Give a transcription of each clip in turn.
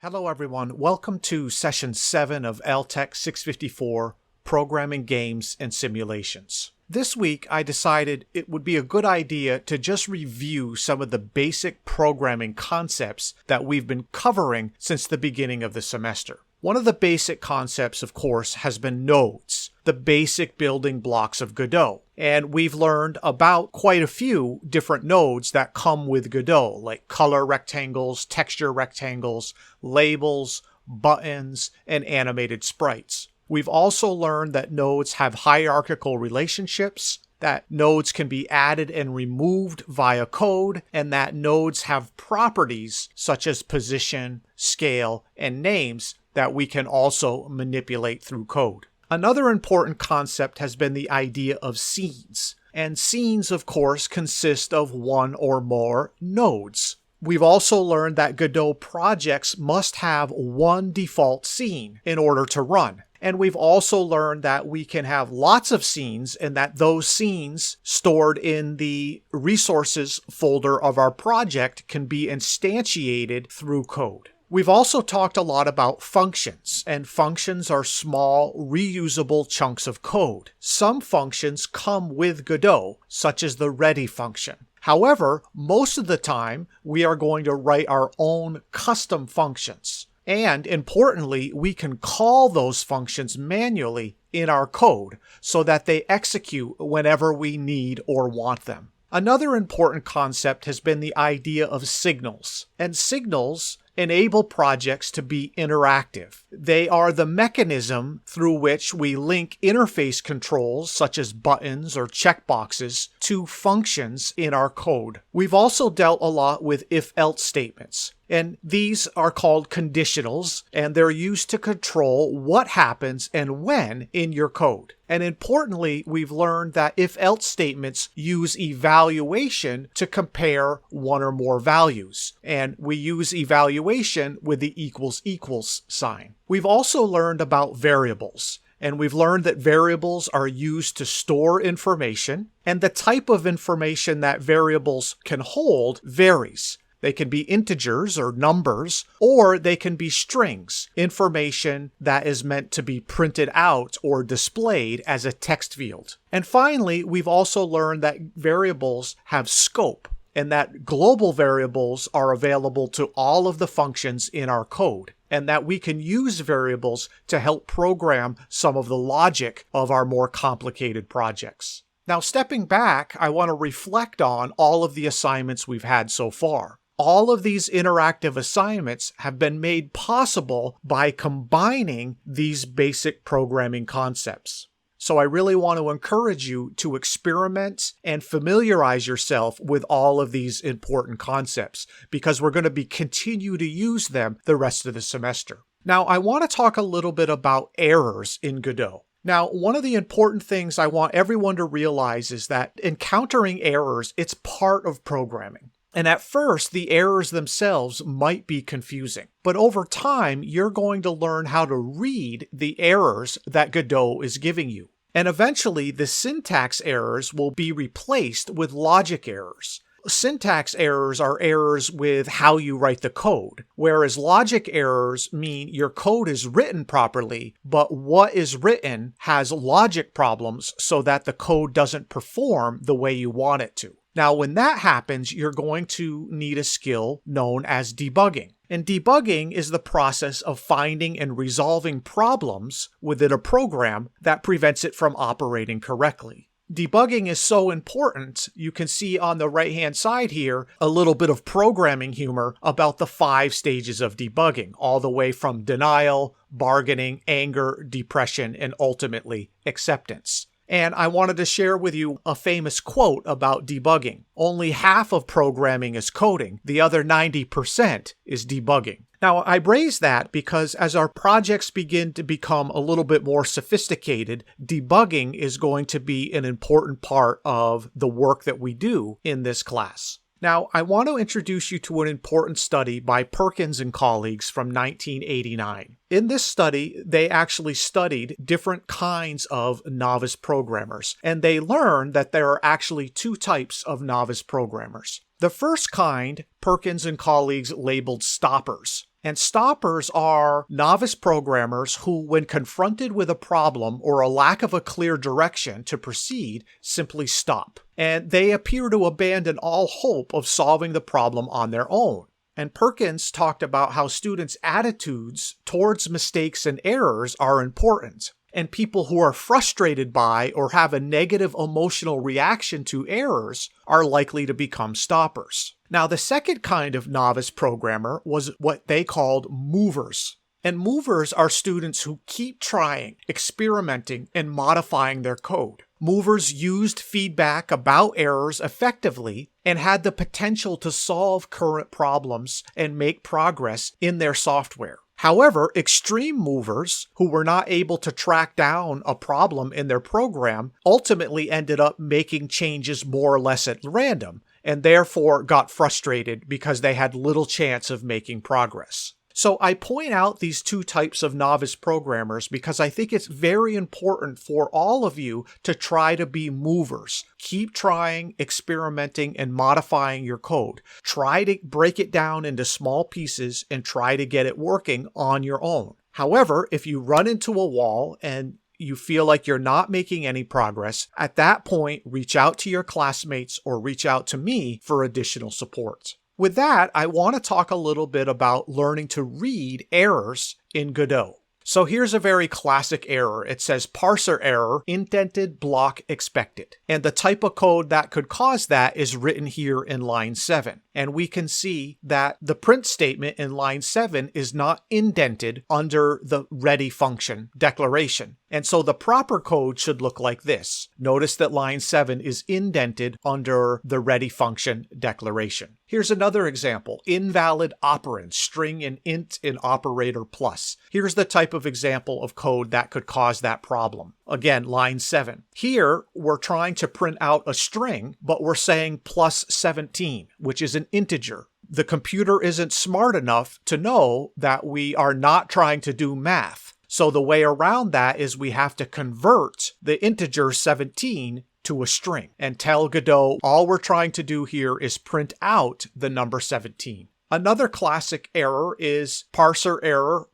Hello everyone, welcome to session 7 of LTEC 654, Programming Games and Simulations. This week I decided it would be a good idea to just review some of the basic programming concepts that we've been covering since the beginning of the semester. One of the basic concepts, of course, has been nodes, the basic building blocks of Godot. And we've learned about quite a few different nodes that come with Godot, like color rectangles, texture rectangles, labels, buttons, and animated sprites. We've also learned that nodes have hierarchical relationships, that nodes can be added and removed via code, and that nodes have properties such as position, scale, and names that we can also manipulate through code. Another important concept has been the idea of scenes. And scenes, of course, consist of one or more nodes. We've also learned that Godot projects must have one default scene in order to run. And we've also learned that we can have lots of scenes and that those scenes stored in the resources folder of our project can be instantiated through code. We've also talked a lot about functions, and functions are small, reusable chunks of code. Some functions come with Godot, such as the ready function. However, most of the time, we are going to write our own custom functions. And importantly, we can call those functions manually in our code so that they execute whenever we need or want them. Another important concept has been the idea of signals. And signals enable projects to be interactive. They are the mechanism through which we link interface controls, such as buttons or checkboxes, to functions in our code. We've also dealt a lot with if-else statements. And these are called conditionals, and they're used to control what happens and when in your code. And importantly, we've learned that if-else statements use evaluation to compare one or more values. And we use evaluation with the equals sign. We've also learned about variables. And we've learned that variables are used to store information, and the type of information that variables can hold varies. They can be integers or numbers, or they can be strings, information that is meant to be printed out or displayed as a text field. And finally, we've also learned that variables have scope, and that global variables are available to all of the functions in our code, and that we can use variables to help program some of the logic of our more complicated projects. Now, stepping back, I want to reflect on all of the assignments we've had so far. All of these interactive assignments have been made possible by combining these basic programming concepts. So I really want to encourage you to experiment and familiarize yourself with all of these important concepts, because we're going to continue to use them the rest of the semester. Now, I want to talk a little bit about errors in Godot. Now, one of the important things I want everyone to realize is that encountering errors, it's part of programming. And at first, the errors themselves might be confusing. But over time, you're going to learn how to read the errors that Godot is giving you. And eventually, the syntax errors will be replaced with logic errors. Syntax errors are errors with how you write the code, whereas logic errors mean your code is written properly, but what is written has logic problems so that the code doesn't perform the way you want it to. Now, when that happens, you're going to need a skill known as debugging. And debugging is the process of finding and resolving problems within a program that prevents it from operating correctly. Debugging is so important, you can see on the right-hand side here a little bit of programming humor about the 5 stages of debugging, all the way from denial, bargaining, anger, depression, and ultimately acceptance. And I wanted to share with you a famous quote about debugging. Only half of programming is coding. The other 90% is debugging. Now, I raise that because as our projects begin to become a little bit more sophisticated, debugging is going to be an important part of the work that we do in this class. Now, I want to introduce you to an important study by Perkins and colleagues from 1989. In this study, they actually studied different kinds of novice programmers, and they learned that there are actually 2 types of novice programmers. The first kind, Perkins and colleagues labeled stoppers. And stoppers are novice programmers who, when confronted with a problem or a lack of a clear direction to proceed, simply stop. And they appear to abandon all hope of solving the problem on their own. And Perkins talked about how students' attitudes towards mistakes and errors are important. And people who are frustrated by or have a negative emotional reaction to errors are likely to become stoppers. Now, the second kind of novice programmer was what they called movers. And movers are students who keep trying, experimenting, and modifying their code. Movers used feedback about errors effectively and had the potential to solve current problems and make progress in their software. However, extreme movers who were not able to track down a problem in their program ultimately ended up making changes more or less at random, and therefore got frustrated because they had little chance of making progress. So I point out these two types of novice programmers because I think it's very important for all of you to try to be movers. Keep trying, experimenting, and modifying your code. Try to break it down into small pieces and try to get it working on your own. However, if you run into a wall and you feel like you're not making any progress, at that point, reach out to your classmates or reach out to me for additional support. With that, I want to talk a little bit about learning to read errors in Godot. So here's a very classic error. It says parser error, indented block expected. And the type of code that could cause that is written here in line 7. And we can see that the print statement in line 7 is not indented under the ready function declaration. And so the proper code should look like this. Notice that line 7 is indented under the ready function declaration. Here's another example. Invalid operands, string and int in operator plus. Here's the type of example of code that could cause that problem. Again, line 7. Here, we're trying to print out a string, but we're saying plus 17, which is an integer. The computer isn't smart enough to know that we are not trying to do math. So the way around that is we have to convert the integer 17 to a string and tell Godot all we're trying to do here is print out the number 17. Another classic error is parser error,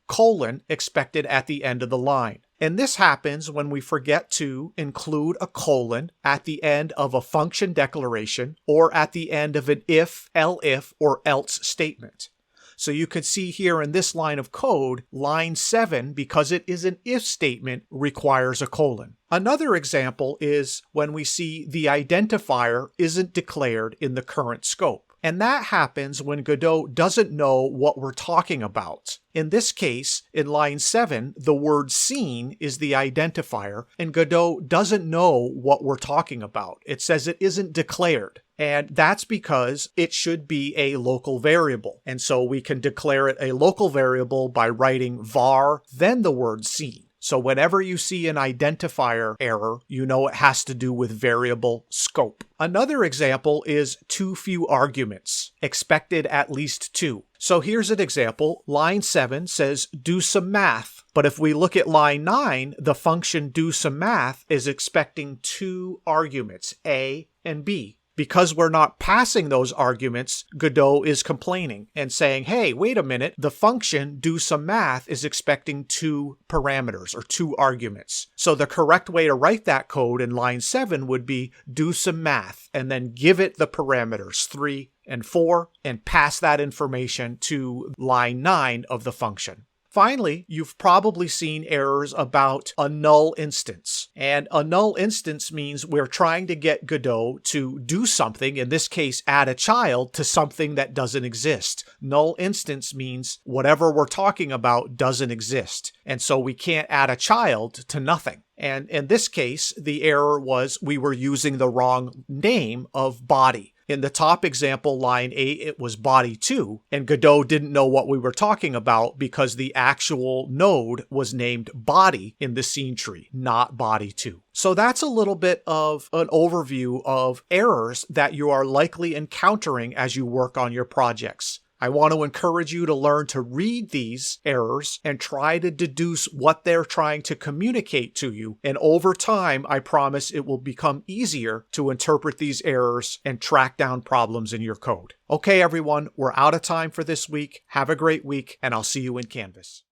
expected at the end of the line. And this happens when we forget to include a colon at the end of a function declaration or at the end of an if, elif, or else statement. So you can see here in this line of code, line 7, because it is an if statement, requires a colon. Another example is when we see the identifier isn't declared in the current scope. And that happens when Godot doesn't know what we're talking about. In this case, in line 7, the word seen is the identifier, and Godot doesn't know what we're talking about. It says it isn't declared. And that's because it should be a local variable. And so we can declare it a local variable by writing var, then the word seen. So whenever you see an identifier error, you know it has to do with variable scope. Another example is too few arguments, expected at least 2. So here's an example. Line 7 says do some math. But if we look at line 9, the function do some math is expecting 2 arguments, A and B. Because we're not passing those arguments, Godot is complaining and saying, hey, wait a minute, the function do some math is expecting 2 parameters or 2 arguments. So the correct way to write that code in line 7 would be do some math and then give it the parameters 3 and 4 and pass that information to line 9 of the function. Finally, you've probably seen errors about a null instance. And a null instance means we're trying to get Godot to do something, in this case, add a child to something that doesn't exist. Null instance means whatever we're talking about doesn't exist. And so we can't add a child to nothing. And in this case, the error was we were using the wrong name of body. In the top example, line 8, it was body 2, and Godot didn't know what we were talking about because the actual node was named body in the scene tree, not body 2. So that's a little bit of an overview of errors that you are likely encountering as you work on your projects. I want to encourage you to learn to read these errors and try to deduce what they're trying to communicate to you. And over time, I promise it will become easier to interpret these errors and track down problems in your code. Okay, everyone, we're out of time for this week. Have a great week, and I'll see you in Canvas.